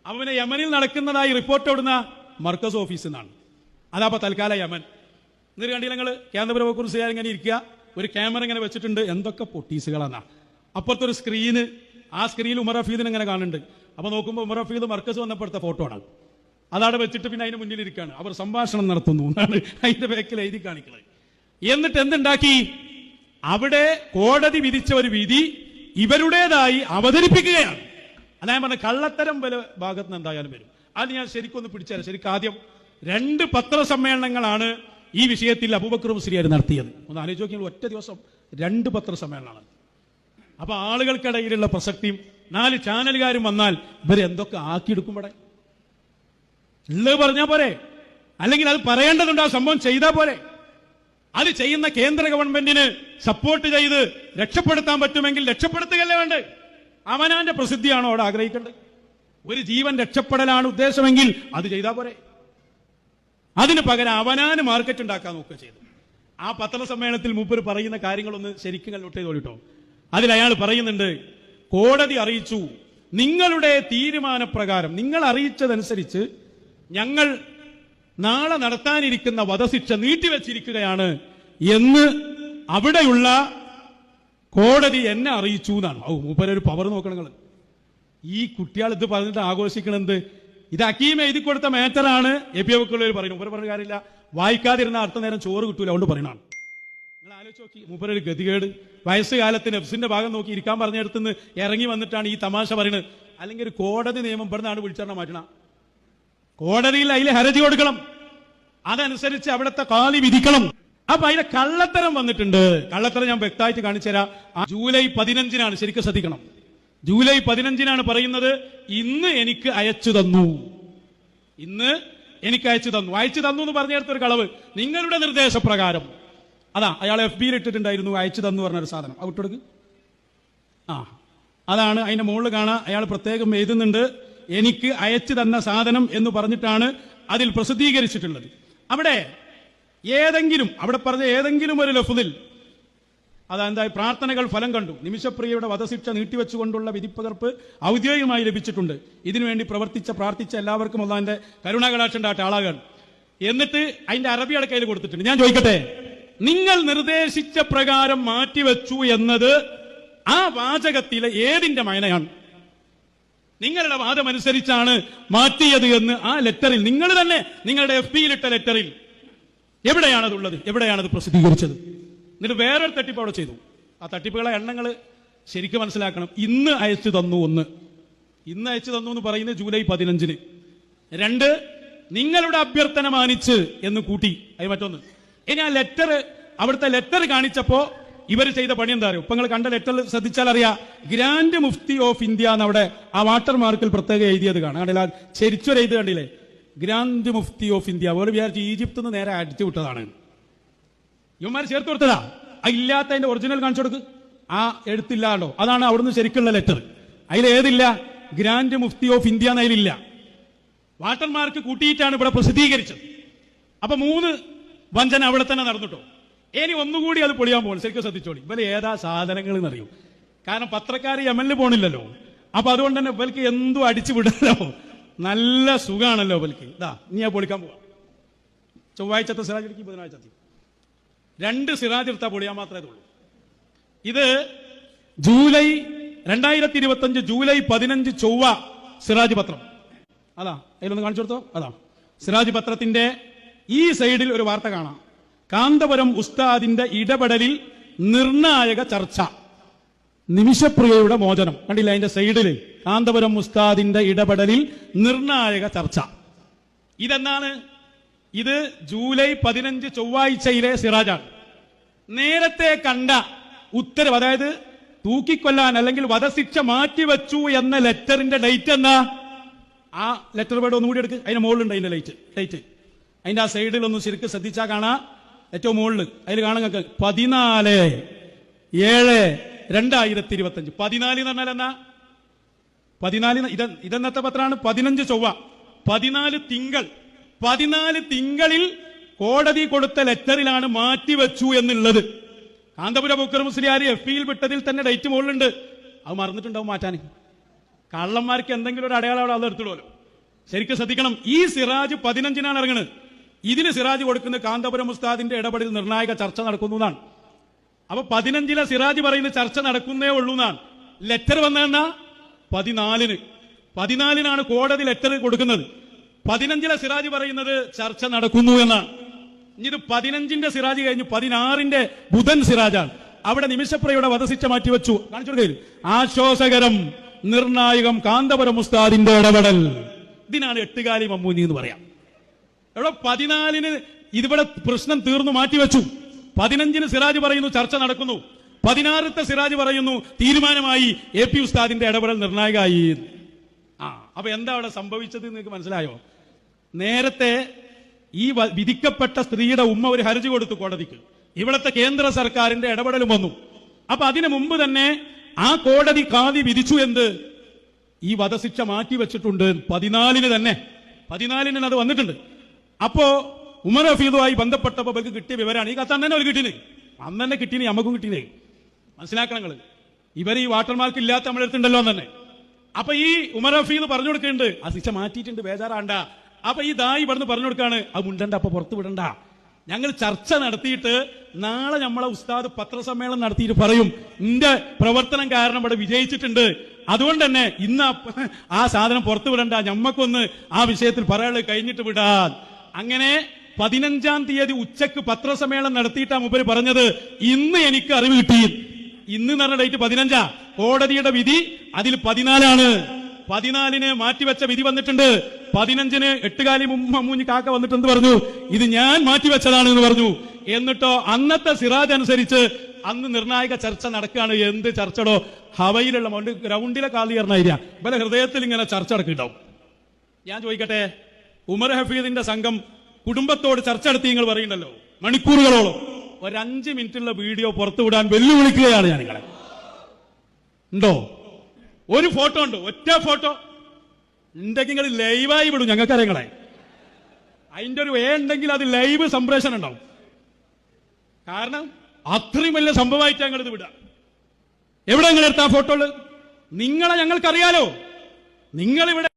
അവനെ യമനിൽ നടക്കുന്നതായി റിപ്പോർട്ട് എവിടുന്ന മർക്കസ് ഓഫീസിൽ നിന്നാണ്. അതാപ്പോ തൽക്കാലം യമൻ. എന്നിട്ട് കണ്ടില്ല നിങ്ങൾ കേന്ദ്രപുരം കുറിച്ച് ഇങ്ങനെ ഇരിക്കുക, ഒരു ക്യാമറ ഇങ്ങനെ വെച്ചിട്ടുണ്ട്, എന്തൊക്കെ പൊട്ടീസുകളാണ്. അപ്പുറത്തൊരു സ്ക്രീന്, ആ സ്ക്രീനിൽ ഉമർ ഹഫീദിനെ ഇങ്ങനെ കാണുന്നുണ്ട്. അപ്പൊ നോക്കുമ്പോൾ ഉമർ ഹഫീദ് മർക്കസ് വന്നപ്പോഴത്തെ ഫോട്ടോ ആണ്. അതവിടെ വെച്ചിട്ട് പിന്നെ അതിന് മുന്നിലിരിക്കുകയാണ്. അവർ സംഭാഷണം നടത്തുന്നു എന്നാണ് അതിന്റെ ബാക്കിൽ എഴുതി കാണിക്കുന്നത്. എന്നിട്ട് എന്തുണ്ടാക്കി? അവിടെ കോടതി വിധിച്ച ഒരു വിധി ഇവരുടേതായി അവതരിപ്പിക്കുകയാണ്. അതായത് പറഞ്ഞ കള്ളത്തരം വല്ല ഭാഗത്ത് നിന്ന് എന്തായാലും വരും. അത് ഞാൻ ശരിക്കൊന്ന് പിടിച്ചാൽ ശരിക്കും ആദ്യം 2 പത്രസമ്മേളനങ്ങളാണ് ഈ വിഷയത്തിൽ അബൂബക്കർ മുസ്ലിയാർ നടത്തിയത്. ഒന്ന് ആലോചിച്ച് നോക്കിയാൽ ഒറ്റ ദിവസം 2 പത്രസമ്മേളനമാണ്. അപ്പൊ ആളുകൾക്കിടയിലുള്ള പ്രസക്തിയും 4 ചാനലുകാരും വന്നാൽ ഇവരെ എന്തൊക്കെ ആക്കിയെടുക്കും. ഇവിടെ ഉള്ളത് പറഞ്ഞാൽ പോരെ, അല്ലെങ്കിൽ അത് പറയേണ്ടതുണ്ട്. ആ സംഭവം ചെയ്താൽ പോരെ. അത് ചെയ്യുന്ന കേന്ദ്ര ഗവൺമെന്റിന് സപ്പോർട്ട് ചെയ്ത് രക്ഷപ്പെടുത്താൻ പറ്റുമെങ്കിൽ രക്ഷപ്പെടുത്തുകയല്ലേ വേണ്ടേ? അവനാന്റെ പ്രസിദ്ധിയാണോ അവിടെ ആഗ്രഹിക്കേണ്ടത്? ഒരു ജീവൻ രക്ഷപ്പെടലാണ് ഉദ്ദേശമെങ്കിൽ അത് ചെയ്താൽ പോരെ. അതിന് പകരം അവനാന് മാർക്കറ്റ് ഉണ്ടാക്കാൻ നോക്കുക ചെയ്തു. ആ പത്രസമ്മേളനത്തിൽ മൂപ്പര് പറയുന്ന കാര്യങ്ങളൊന്ന് ശരിക്കും നോട്ട് ചെയ്തോളിട്ടോ. അതിൽ അയാൾ പറയുന്നുണ്ട്, കോടതി അറിയിച്ചു, നിങ്ങളുടെ തീരുമാനപ്രകാരം നിങ്ങൾ അറിയിച്ചതനുസരിച്ച് ഞങ്ങൾ നാളെ നടത്താനിരിക്കുന്ന വധശിക്ഷ നീട്ടിവെച്ചിരിക്കുകയാണ് എന്ന് അവിടെയുള്ള കോടതി എന്നെ അറിയിച്ചു എന്നാണ്. മൂപ്പരൊരു പവർ നോക്കണങ്ങൾ. ഈ കുട്ടികൾ ഇത് പറഞ്ഞിട്ട് ആഘോഷിക്കണെന്ത്? ഇത് ഹക്കീം എഴുതി കൊടുത്ത മാറ്ററാണ്. എ.പി. അബൂബക്കർ പറയുന്നു. മൂപ്പര് പറഞ്ഞ കാര്യമില്ല, വായിക്കാതിരുന്ന അടുത്ത നേരം ചോറ് കിട്ടൂല, അതുകൊണ്ട് പറയണാണ്. നിങ്ങൾ ആലോചിച്ച് നോക്കി, മൂപ്പരൊരു ഗതികേട്. വയസ്സുകാലത്ത് നെഫ്സിന്റെ ഭാഗം നോക്കി ഇരിക്കാൻ പറഞ്ഞെടുത്തുനിന്ന് ഇറങ്ങി വന്നിട്ടാണ് ഈ തമാശ പറയുന്നത്. അല്ലെങ്കിൽ ഒരു കോടതി നിയമം ഇവിടുന്നാണ് വിളിച്ചറിഞ്ഞ മാറ്റണം. കോടതിയിൽ അതിൽ ഹർജി കൊടുക്കണം, അതനുസരിച്ച് അവിടുത്തെ കാലി വിധിക്കണം. അപ്പൊ അതിലെ കള്ളത്തരം വന്നിട്ടുണ്ട്. കള്ളത്തരം ഞാൻ വ്യക്തമായിട്ട് കാണിച്ചു തരാം. ജൂലൈ 15-നാണ്, ശരിക്കും ശ്രദ്ധിക്കണം. ജൂലൈ 15-നാണ് പറയുന്നത്, ഇന്ന് എനിക്ക് അയച്ചു തന്നു. ഇന്ന് എനിക്ക് അയച്ചു തന്നു. അയച്ചു തന്നു എന്ന് പറഞ്ഞെടുത്തൊരു കളവ്. നിങ്ങളുടെ നിർദ്ദേശപ്രകാരം അതാ അയാൾ FB-യിൽ ഇട്ടിട്ടുണ്ടായിരുന്നു, അയച്ചു തന്നു പറഞ്ഞൊരു സാധനം. അത് വിട്ടെടുക്ക്. അതാണ് അതിന്റെ മുകളിൽ കാണാം. അയാൾ പ്രത്യേകം എഴുതുന്നുണ്ട്, എനിക്ക് അയച്ചു തന്ന സാധനം എന്ന് പറഞ്ഞിട്ടാണ് അതിൽ പ്രസിദ്ധീകരിച്ചിട്ടുള്ളത്. അവിടെ ഏതെങ്കിലും, അവിടെ പറഞ്ഞ ഏതെങ്കിലും ഒരു ലഫ്ദിൽ അതെന്താ, പ്രാർത്ഥനകൾ ഫലം കണ്ടു, നിമിഷപ്രിയയുടെ വധശിക്ഷ നീട്ടിവെച്ചുകൊണ്ടുള്ള വിധിപ്പകർപ്പ് ഔദ്യോഗികമായി ലഭിച്ചിട്ടുണ്ട്, ഇതിനുവേണ്ടി പ്രാർത്ഥിച്ച എല്ലാവർക്കും അല്ലാഹുവിന്റെ കരുണാകടാക്ഷം ഉണ്ടാകട്ടെ, ആളാകാൻ. എന്നിട്ട് അതിന്റെ അറബി അടക്കയിൽ കൊടുത്തിട്ടുണ്ട്. ഞാൻ ചോദിക്കട്ടെ, നിങ്ങൾ നിർദ്ദേശിച്ച പ്രകാരം മാറ്റിവെച്ചു എന്നത് ആ വാചകത്തിലെ ഏതിന്റെ മയനയാണ്? നിങ്ങളുടെ വാദമനുസരിച്ചാണ് മാറ്റിയത് എന്ന് ആ ലെറ്ററിൽ, നിങ്ങൾ തന്നെ നിങ്ങളുടെ FB-യിൽ ഇട്ട ലെറ്ററിൽ എവിടെയാണതുള്ളത്? എവിടെയാണത് പ്രസിദ്ധീകരിച്ചത്? എന്നിട്ട് വേറൊരു തട്ടിപ്പ് അവിടെ ചെയ്തു. ആ തട്ടിപ്പുകളെ എണ്ണങ്ങൾ ശരിക്കും മനസ്സിലാക്കണം. ഇന്ന് അയച്ചു തന്നു. ഇന്ന് അയച്ചു തന്നു എന്ന് പറയുന്നത് ജൂലൈ 15-ന്. 2, നിങ്ങളുടെ അഭ്യർത്ഥന മാനിച്ച് എന്ന് കൂട്ടി. അത് മറ്റൊന്ന്. ഇനി ആ ലെറ്റർ, അവിടുത്തെ ലെറ്റർ കാണിച്ചപ്പോ ഇവർ ചെയ്ത പണി എന്താ അറിയോ? ഇപ്പൊ നിങ്ങൾ കണ്ട ലെറ്റർ ശ്രദ്ധിച്ചാൽ അറിയാം, ഗ്രാൻഡ് മുഫ്തി ഓഫ് ഇന്ത്യ എന്നവിടെ ആ വാട്ടർ മാർക്കിൽ പ്രത്യേകം എഴുതിയത് കാണാം. കണ്ടില്ല, ചെരിച്ചൊരു എഴുതി കണ്ടില്ലേ, ഗ്രാൻഡ് മുഫ്തി ഓഫ് ഇന്ത്യ. പോലെ വിചാരിച്ച് ഈജിപ്തിൽ നിന്ന് നേരെ അടിച്ചു വിട്ടതാണ്. ഇവന്മാർ ചേർത്ത് കൊടുത്തതാ. ഇല്ലാത്തതിന്റെ ഒറിജിനൽ കാണിച്ചു കൊടുക്ക്. ആ എഴുത്തില്ലാണ്ടോ, അതാണ് അവിടുന്ന് ശരിക്കുള്ള ലെറ്റർ. അതിലേതില്ല, ഗ്രാൻഡ് മുഫ്തി ഓഫ് ഇന്ത്യ എന്നതിലില്ല. വാട്ടർ മാർക്ക് കൂട്ടിയിട്ടാണ് ഇവിടെ പ്രസിദ്ധീകരിച്ചത്. അപ്പൊ 3 വഞ്ചന അവിടെ തന്നെ നടന്നിട്ടോ. ഇനി ഒന്നുകൂടി അത് പൊളിയാൻ പോകണം. ശരിക്കും ശ്രദ്ധിച്ചോളി. ഇവര് ഏതാ സാധനങ്ങൾ എന്നറിയും. കാരണം പത്രക്കാർ യമനിൽ പോണില്ലല്ലോ. അപ്പൊ അതുകൊണ്ട് തന്നെ ഇവർക്ക് എന്തും അടിച്ചു വിടാലോ. നല്ല സുഖാണല്ലോ ഇവർക്ക്. ഇതാ നീ ആ പൊളിക്കാൻ പോവാ. ചൊവ്വാഴ്ചത്തെ സിറാജ് എടുക്കി, ബുധനാഴ്ച 2 സിറാജ് എടുത്താൽ പൊളിയാൻ മാത്രമേ ഉള്ളൂ. ഇത് 2025 ജൂലൈ 15 ചൊവ്വ സിറാജ് പത്രം. അതാ അതിലൊന്ന് കാണിച്ചു കൊടുത്തോ. അതാ സിറാജ് പത്രത്തിന്റെ ഈ സൈഡിൽ ഒരു വാർത്ത കാണാം. കാന്തപുരം ഉസ്താദിന്റെ ഇടപെടലിൽ നിർണായക ചർച്ച, നിമിഷപ്രിയയുടെ മോചനം. കണ്ടില്ല അതിന്റെ സൈഡില്, കാന്തപുരം ഉസ്താദിന്റെ ഇടപെടലിൽ നിർണായക ചർച്ച. ഇതെന്നാണ്? ഇത് ജൂലൈ 15 ചൊവ്വാഴ്ചയിലെ സിറാജാണ്. നേരത്തെ കണ്ട ഉത്തരവ്, അതായത് തൂക്കിക്കൊല്ലാൻ അല്ലെങ്കിൽ വധശിക്ഷ മാറ്റിവെച്ചു എന്ന ലെറ്ററിന്റെ ഡേറ്റ് എന്നാ? ആ ലെറ്റർ വേർഡ് ഒന്നുകൂടി എടുക്ക്. അതിന്റെ മുകളിലുണ്ട് അതിന്റെ ഡേറ്റ്. അതിന്റെ ആ സൈഡിൽ ഒന്ന് ശരിക്കും ശ്രദ്ധിച്ചാൽ കാണാ, ഏറ്റവും മുകളിൽ അതിൽ കാണാൻ 14/7/2025. 14 എന്ന് പറഞ്ഞാൽ എന്നാ? 14 ഇതെന്നത്തെ പത്രമാണ്? 15 ചൊവ്വ, 14 തിങ്കൾ. 14 തിങ്കളിൽ കോടതി കൊടുത്ത ലെറ്ററിലാണ് മാറ്റിവെച്ചു എന്നുള്ളത്. കാന്തപുരം അബൂബക്കർ മുസ്ലിയാർ FB-യിൽ വിട്ടതിൽ തന്നെ ഡേറ്റ് മുകളിലുണ്ട്. അത് മറന്നിട്ടുണ്ടാവും മാറ്റാൻ. കള്ളന്മാർക്ക് എന്തെങ്കിലും ഒരു അടയാളം അവിടെ അത് എടുത്തിടുമല്ലോ. ശരിക്കും ശ്രദ്ധിക്കണം. ഈ സിറാജ് 15-നാണ് ഇറങ്ങുന്നത്. ഇതിന് സിറാജ് കൊടുക്കുന്ന കാന്തപുരം ഉസ്താദിന്റെ ഇടപെടൽ നിർണായക ചർച്ച നടക്കുന്നു എന്നാണ്. അപ്പൊ 15-ലെ സിറാജ് പറയുന്ന ചർച്ച നടക്കുന്നേ ഉള്ളൂ എന്നാണ്. ലെറ്റർ വന്നതെന്നാ 14-നാണ് കോടതി ലെറ്റർ കൊടുക്കുന്നത്. 15-ലെ സിറാജ് പറയുന്നത് ചർച്ച നടക്കുന്നു എന്നാണ്. ഇനി ഇത് 15-ന്റെ സിറാജ് കഴിഞ്ഞ് 16-ന്റെ ബുധൻ സിറാജാണ്. അവിടെ നിമിഷപ്രയുടെ വധശിക്ഷ മാറ്റിവെച്ചു. കാണിച്ചു കൊടുക്കരുത്. ആശ്വാസകരം, നിർണായകം കാന്തപുരം ഉസ്താദിന്റെ ഇടപെടൽ. ഇതിനാണ് എട്ടുകാലി മമ്മൂനി എന്ന് പറയാം. ഇവിടെ 14-ന് ഇതിവിടെ പ്രശ്നം തീർന്നു മാറ്റിവെച്ചു. 15-ന് സിറാജ് പറയുന്നു ചർച്ച നടക്കുന്നു. 16-ത്തെ സിറാജ് പറയുന്നു തീരുമാനമായി, AP ഉസ്താദിന്റെ ഇടപെടൽ നിർണായകമായി. അപ്പൊ എന്താ അവിടെ സംഭവിച്ചത് നിങ്ങൾക്ക് മനസ്സിലായോ? നേരത്തെ ഈ വിധിക്കപ്പെട്ട സ്ത്രീയുടെ ഉമ്മ ഒരു ഹർജി കൊടുത്തു കോടതിക്ക്. ഇവിടുത്തെ കേന്ദ്ര സർക്കാരിന്റെ ഇടപെടലും വന്നു. അപ്പൊ അതിനു മുമ്പ് തന്നെ ആ കോടതി കാതി വിധിച്ചു എന്ത്? ഈ വധശിക്ഷ മാറ്റിവെച്ചിട്ടുണ്ട്. 14-ന് തന്നെ, 14-ന് അത് വന്നിട്ടുണ്ട്. അപ്പോ ഉമർ ഹഫീദുമായി ബന്ധപ്പെട്ടപ്പോൾ അവർക്ക് കിട്ടിയ വിവരമാണ്. ഈ കത്ത് അന്നെ അവർ കിട്ടീന്, അന്ന് തന്നെ കിട്ടീന്, നമുക്കും കിട്ടീനേ. മനസ്സിലാക്കണം നിങ്ങൾ. ഇവർ ഈ വാട്ടർമാർക്ക് ഇല്ലാത്ത നമ്മുടെ അടുത്തുണ്ടല്ലോ തന്നെ. അപ്പൊ ഈ ഉമർ ഹഫീദ് പറഞ്ഞു കൊടുക്കുന്നുണ്ട് ആ ശിക്ഷ മാറ്റിയിട്ടുണ്ട്, ബേജാറാണ്ട. അപ്പൊ ഈ ദായി ഇവിടുന്ന് പറഞ്ഞു കൊടുക്കാണ് അത് മുണ്ടണ്ട, അപ്പൊ പുറത്ത് വിടണ്ട, ഞങ്ങൾ ചർച്ച നടത്തിയിട്ട് നാളെ നമ്മളെ ഉസ്താദ് പത്രസമ്മേളനം നടത്തിയിട്ട് പറയും ഇന്റെ പ്രവർത്തനം കാരണം ഇവിടെ വിജയിച്ചിട്ടുണ്ട്, അതുകൊണ്ട് തന്നെ ഇന്ന് ആ സാധനം പുറത്തു വിടണ്ട, ഞമ്മക്കൊന്ന് ആ വിഷയത്തിൽ പറയാനുള്ളത് കഴിഞ്ഞിട്ട് വിടാൻ. അങ്ങനെ 15-ാം തീയതി ഉച്ചക്ക് പത്രസമ്മേളനം നടത്തിയിട്ടാ മുമ്പ് പറഞ്ഞത് ഇന്ന് എനിക്ക് അറിവ് കിട്ടി. ഇന്ന് എന്ന് പറഞ്ഞ ഡേറ്റ് 15-ആ. കോടതിയുടെ വിധി അതിൽ 14-ആണ്. 14-ന് മാറ്റിവെച്ച വിധി വന്നിട്ടുണ്ട്. 15-ന് എട്ടുകാലി മമ്മൂഞ്ഞി കാക്ക വന്നിട്ട് എന്ത് പറഞ്ഞു? ഇത് ഞാൻ മാറ്റിവെച്ചതാണ് എന്ന് പറഞ്ഞു. എന്നിട്ടോ അന്നത്തെ സിറാജ് അനുസരിച്ച് അന്ന് നിർണായക ചർച്ച നടക്കുകയാണ്. എന്ത് ചർച്ചടോ? ഹവയിലുള്ള ഗ്രൗണ്ടിലെ കാലിയറിനായിരിക്കാം ഇവരെ ഹൃദയത്തിൽ ഇങ്ങനെ ചർച്ച നടക്കുന്നുണ്ടാവും. ഞാൻ ചോദിക്കട്ടെ, ഉമർ ഹഫീദിന്റെ സംഘം കുടുംബത്തോട് ചർച്ച നടത്തി നിങ്ങൾ പറയുന്നുണ്ടല്ലോ മണിക്കൂറുകളോളം. ഒരു 5 മിനിറ്റുള്ള വീഡിയോ പുറത്തുവിടാൻ വെല്ലുവിളിക്കുകയാണ് ഞാൻ നിങ്ങളെ. ഉണ്ടോ? ഒരു ഫോട്ടോ ഉണ്ട്, ഒറ്റ ഫോട്ടോ ഉണ്ടെങ്കിൽ നിങ്ങൾ ലൈവായി വിടും. ഞങ്ങൾക്കറിയങ്ങളെ അതിന്റെ ഒരു ഉണ്ടെങ്കിൽ അത് ലൈവ് സംപ്രേഷണം ഉണ്ടാവും. കാരണം അത്രയും വലിയ സംഭവമായിട്ട് ഞങ്ങൾ ഇത് വിടാം. എവിടെ നിങ്ങൾ എടുത്ത ആ ഫോട്ടോകള്? നിങ്ങളെ ഞങ്ങൾക്കറിയാലോ. നിങ്ങളിവിടെ